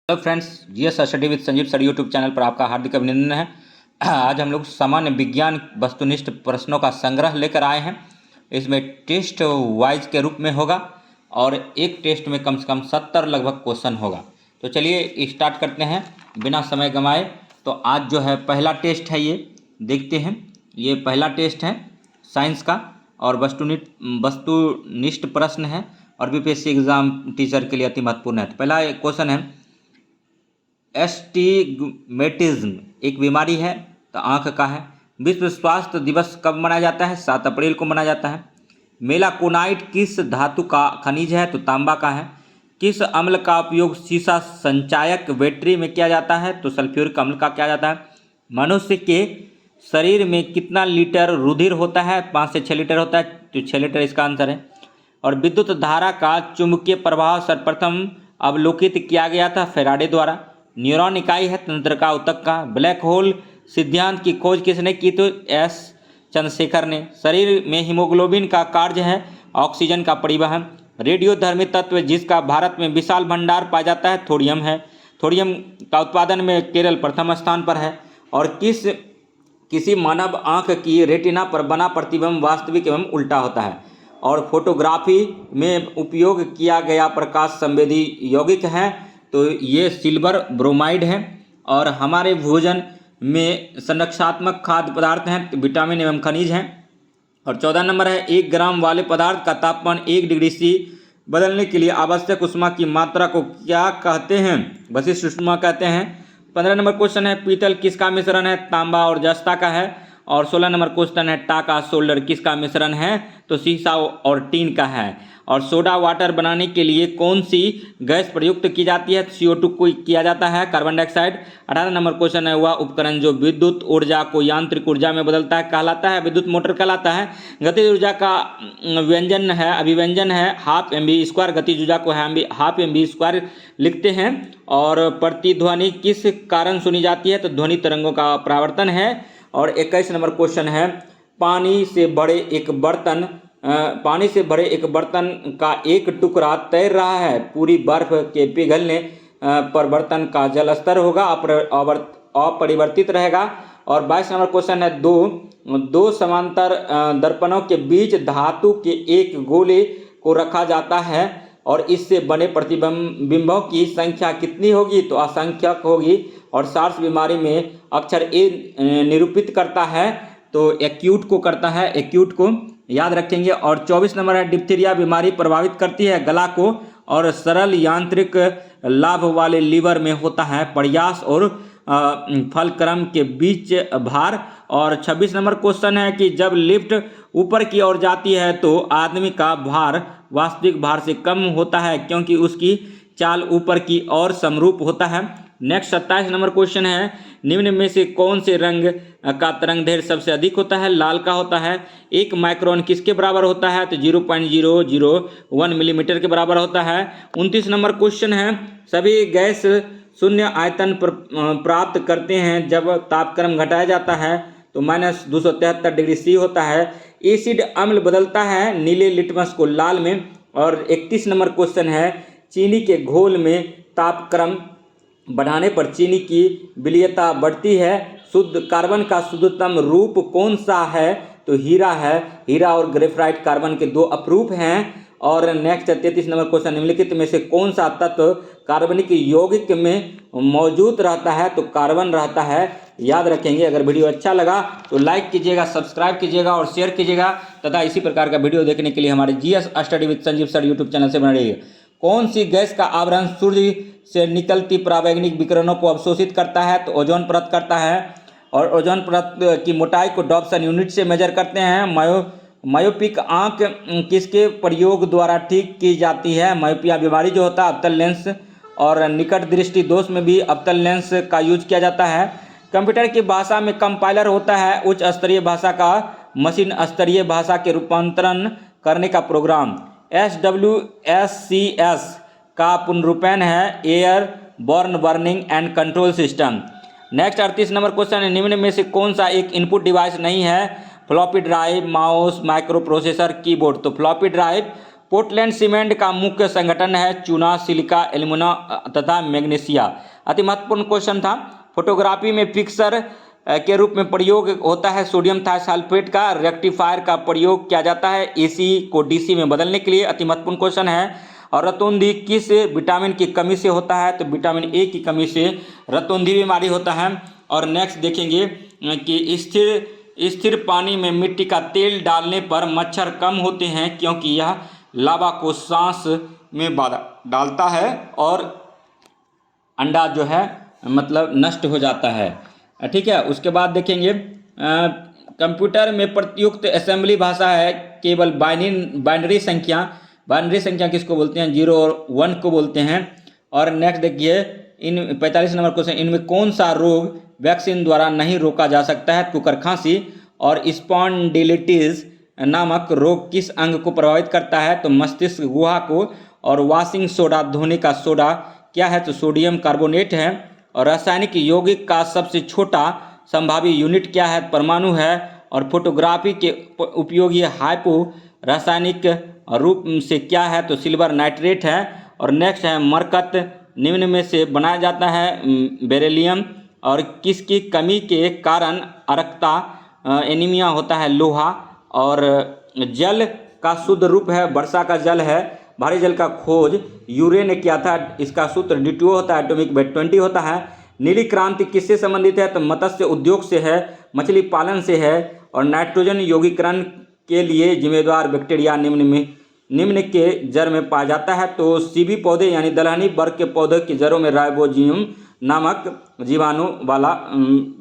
Hello friends, GS study with Sanjeev sir YouTube channel पर आपका हार्दिक अभिनंदन है। आज हम लोग सामान्य विज्ञान वस्तुनिष्ठ प्रश्नों का संग्रह लेकर आए हैं। इसमें टेस्ट वाइज के रूप में होगा और एक टेस्ट में कम से कम 70 लगभग क्वेश्चन होगा। तो चलिए स्टार्ट करते हैं बिना समय गंवाए। तो आज जो है पहला टेस्ट है, ये देखते हैं। ये पहला टेस्ट है साइंस का और वस्तुनिष्ठ प्रश्न है और बीपीएससी एग्जाम टीचर के लिए अति महत्वपूर्ण है। तो पहला क्वेश्चन है, एस्टिग्मेटिज्म एक बीमारी है, तो आँख का है। विश्व स्वास्थ्य दिवस कब मनाया जाता है? 7 अप्रैल को मनाया जाता है। मेलाकोनाइट किस धातु का खनिज है? तो तांबा का है। किस अम्ल का उपयोग शीशा संचायक बैटरी में किया जाता है? तो सल्फ्यूरिक अम्ल का किया जाता है। मनुष्य के शरीर में कितना लीटर रुधिर होता है? 5 से 6 लीटर होता है, तो 6 लीटर इसका आंसर है। और विद्युत धारा का चुंबकीय प्रभाव सर्वप्रथम अवलोकित किया गया था फैराडे द्वारा। न्यूरॉन इकाई है तंत्रिका ऊतक का। ब्लैक होल सिद्धांत की खोज किसने की? तो एस चंद्रशेखर ने। शरीर में हीमोग्लोबिन का कार्य है ऑक्सीजन का परिवहन। रेडियोधर्मी तत्व जिसका भारत में विशाल भंडार पाया जाता है, थोरियम है। थोरियम का उत्पादन में केरल प्रथम स्थान पर है। और किसी मानव आँख की रेटिना पर बना प्रतिबिंब वास्तविक एवं उल्टा होता है। और फोटोग्राफी में उपयोग किया गया प्रकाश संवेदी यौगिक है, तो ये सिल्वर ब्रोमाइड है। और हमारे भोजन में संरक्षात्मक खाद्य पदार्थ हैं, तो विटामिन एवं खनिज हैं। और 14 नंबर है, 1 ग्राम वाले पदार्थ का तापमान 1 डिग्री सी बदलने के लिए आवश्यक ऊष्मा की मात्रा को क्या कहते हैं? वशिष्ठ ऊष्मा कहते हैं। 15 नंबर क्वेश्चन है, पीतल किसका मिश्रण है? तांबा और जस्ता का है। और 16 नंबर क्वेश्चन है, टाका सोल्डर किसका मिश्रण है? तो सीसा और टीन का है। और सोडा वाटर बनाने के लिए कौन सी गैस प्रयुक्त की जाती है? CO2 को किया जाता है, कार्बन डाइऑक्साइड। 18 नंबर क्वेश्चन है, वह उपकरण जो विद्युत ऊर्जा को यांत्रिक ऊर्जा में बदलता है कहलाता है? विद्युत मोटर कहलाता है। गतिज ऊर्जा का व्यंजन है, अभिव्यंजन है ½ mv²। गतिज ऊर्जा को ½ mv² लिखते हैं। और प्रतिध्वनि किस कारण सुनी जाती है? तो ध्वनि तरंगों का परावर्तन है। और 21 नंबर क्वेश्चन है, पानी से भरे एक बर्तन का एक टुकड़ा तैर रहा है, पूरी बर्फ के पिघलने पर बर्तन का जल स्तर होगा अपरिवर्तित रहेगा। और 22 नंबर क्वेश्चन है, दो समांतर दर्पणों के बीच धातु के एक गोले को रखा जाता है और इससे बने प्रतिबिंबों की संख्या कितनी होगी? तो असंख्यक होगी। और सार्स बीमारी में अक्षर ए निरूपित करता है, तो एक्यूट को करता है, एक्यूट को याद रखेंगे। और 24 नंबर है, डिप्थीरिया बीमारी प्रभावित करती है गला को और सरल यांत्रिक लाभ वाले लीवर में होता है प्रयास और फलक्रम के बीच भार। और 26 नंबर क्वेश्चन है कि जब लिफ्ट ऊपर की ओर जाती है तो आदमी का भार वास्तविक भार से कम होता है क्योंकि उसकी चाल ऊपर की ओर समरूप होता है। नेक्स्ट 27 नंबर क्वेश्चन है, निम्न में से कौन से रंग का तरंग दैर्घ्य सबसे अधिक होता है? लाल का होता है। 1 माइक्रोन किसके बराबर होता है? तो 0.001 मिलीमीटर के बराबर होता है। 29 नंबर क्वेश्चन है, सभी गैस शून्य आयतन प्राप्त करते हैं जब तापक्रम घटाया जाता है, तो -273 डिग्री सी होता है। एसिड अम्ल बदलता है नीले लिटमस को लाल में। और 31 नंबर क्वेश्चन है, चीनी के घोल में तापक्रम बढ़ाने पर चीनी की विलयता बढ़ती है। शुद्ध कार्बन का शुद्धतम रूप कौन सा है? तो हीरा है। हीरा और ग्रेफाइट कार्बन के 2 अपरूप हैं। और नेक्स्ट 33 नंबर क्वेश्चन, निम्नलिखित में से कौन सा तत्व कार्बनिक यौगिक में मौजूद रहता है? तो कार्बन रहता है, याद रखेंगे। अगर वीडियो अच्छा लगा तो लाइक कीजिएगा, सब्सक्राइब कीजिएगा और शेयर कीजिएगा तथा इसी प्रकार का वीडियो देखने के लिए हमारे GS study with Sanjeev sir YouTube channel से बने रहिए। कौन सी गैस का आवरण सूर्य से निकलती परावैंगनिक विकिरणों को अवशोषित करता है? तो ओजोन परत करता है। और ओजोन परत की मोटाई को डॉप्सन यूनिट से मेजर करते हैं। मायोपिक आंख किसके प्रयोग द्वारा ठीक की जाती है? मायोपिया बीमारी जो होता है, अवतल लेंस और निकट दृष्टि दोष में भी अवतल लेंस का यूज किया जाता है। कंप्यूटर की भाषा में कंपाइलर होता है उच्च स्तरीय भाषा का मशीन स्तरीय भाषा के रूपांतरण करने का प्रोग्राम। SWSCS का पुनरुत्पादन है air born burning and control system. Next 38 number question है, निम्न में से कौन सा एक इनपुट डिवाइस नहीं है? Floppy drive, mouse, micro processor, keyboard. तो फ्लॉपी ड्राइव पोर्टलैंड सीमेंट का मुख्य संगठन है चूना, सिलिका, एल्यूमिना तथा मैग्नीशिया। अति महत्वपूर्ण क्वेश्चन था। फोटोग्राफी में फिक्सर के रूप में प्रयोग होता है सोडियम थाइसल्फेट का। रेक्टिफायर का प्रयोग किया जाता है एसी को डीसी में बदलने के लिए। अति महत्वपूर्ण क्वेश्चन है। और रतौंधी किस विटामिन की कमी से होता है? तो विटामिन ए की कमी से रतौंधी बीमारी होता है। और नेक्स्ट देखेंगे कि स्थिर पानी में मिट्टी का तेल डालने पर मच्छर कम होते हैं क्योंकि यह लावा को सांस में बाधा डालता है और अंडा जो है मतलब नष्ट हो जाता है। ठीक है। उसके बाद देखेंगे कंप्यूटर में प्रयुक्त असेंबली भाषा है केवल बाइनरी संख्या किसको बोलते हैं? 0 और 1 को बोलते हैं। और नेक्स्ट देखिए इन 45 नंबर क्वेश्चन, इनमें कौन सा रोग वैक्सीन द्वारा नहीं रोका जा सकता है? कुकर खांसी। और स्पॉन्डिलिटिस नामक रोग किस अंग को प्रभावित करता है? तो मस्तिष्क गुहा को। और वॉशिंग सोडा, धोने का सोडा क्या है? तो सोडियम कार्बोनेट है। और रासायनिक यौगिक का सबसे छोटा संभावी यूनिट क्या है? परमाणु है। और फोटोग्राफी के उपयोगी हाइपो रासायनिक रूप से क्या है? तो सिल्वर नाइट्रेट है। और नेक्स्ट है मरकत निम्न में से बनाया जाता है बेरिलियम। और किसकी कमी के कारण अरक्ता एनीमिया होता है? लोहा। और जल का शुद्ध रूप है वर्षा का जल है। भारी जल का खोज यूरे ने किया था। इसका सूत्र D2O होता है, एटॉमिक वेट 20 होता है। नीली क्रांति किससे संबंधित है? तो मत्स्य उद्योग से है, मछली पालन से है। और नाइट्रोजन यौगिकरण के लिए जिम्मेदार बैक्टीरिया निम्न के जड़ में पाया जाता है। तो सीबी पौधे यानी दलहनी वर्ग के पौधे की जड़ों में राइबोजियम नामक जीवाणु वाला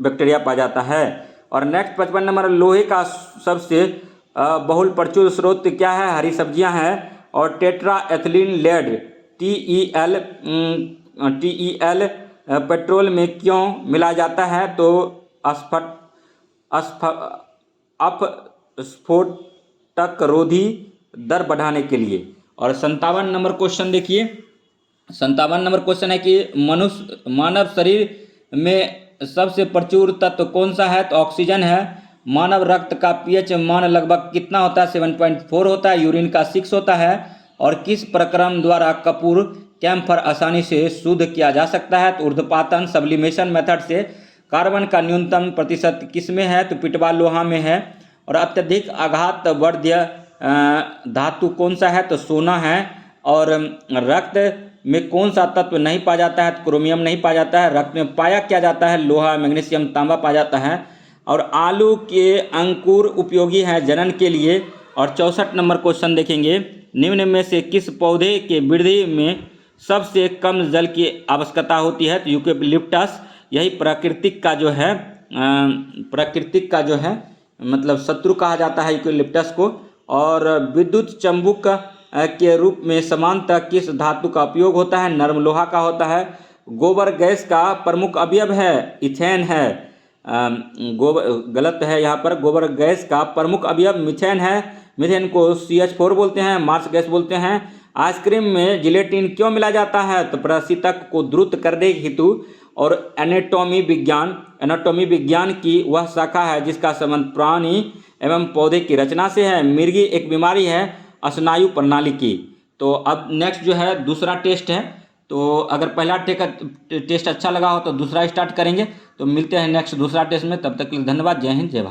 बैक्टीरिया पाया जाता है। और नेक्स्ट 55 नंबर, लोहे का सबसे बहुल प्रचुर स्रोत क्या है? हरी सब्जियां हैं। और tetra ethylene lead TEL petrol में क्यों मिलाया जाता है? तो अपस्फोटक रोधी दर बढ़ाने के लिए। और 57 नंबर क्वेश्चन देखिए। 57 नंबर क्वेश्चन है कि मानव शरीर में सबसे प्रचुर तत्व कौन सा है? तो ऑक्सीजन है। मानव रक्त का पीएच मान लगभग कितना होता है? 7.4 होता है। यूरिन का 6 होता है। और किस प्रक्रम द्वारा कपूर कैम्फर आसानी से शुद्ध किया जा सकता है? तो ऊर्ध्वपातन सब्लिमेशन मेथड से। कार्बन का न्यूनतम प्रतिशत किस में है? तो पिटवा लोहा में है। और अत्यधिक आघात वर्ध्य धातु कौन सा है? तो सोना है। और रक्त में कौन सा तत्व नहीं पाया जाता है? तो क्रोमियम नहीं पाया जाता है। रक्त में पाया क्या जाता है? लोहा, मैग्नीशियम, तांबा पाया जाता है। और आलू के अंकुर उपयोगी हैं जनन के लिए। और 64 नंबर क्वेश्चन देखेंगे, निम्न में से किस पौधे के वृद्धि में सबसे कम जल की आवश्यकता होती है? तो यूकेलिप्टस। यही प्राकृतिक का जो है मतलब शत्रु कहा जाता है यूकेलिप्टस को। और विद्युत चुम्बक के रूप में समानतः किस धातु का उपयोग होता है? नरम लोहा का होता है। गोबर गैस का प्रमुख अवयव है? इथेन है। गलत है यहाँ पर। गोबर गैस का प्रमुख अवयव मीथेन है। मीथेन को CH4 बोलते हैं, मार्स गैस बोलते हैं। आइसक्रीम में जिलेटिन क्यों मिलाया जाता है? तो प्रशीतक को द्रुत करने हेतु। और एनाटॉमी विज्ञान की वह शाखा है जिसका संबंध प्राणी एवं पौधे की रचना से है। मिर्गी एक बीमारी है स्नायु प्रणाली की। तो अब नेक्स्ट जो है दूसरा टेस्ट है। तो अगर पहला टेस्ट अच्छा लगा हो तो दूसरा स्टार्ट करेंगे। तो मिलते हैं नेक्स्ट दूसरा टेस्ट में। तब तक के लिए धन्यवाद। जय हिंद, जय भारत।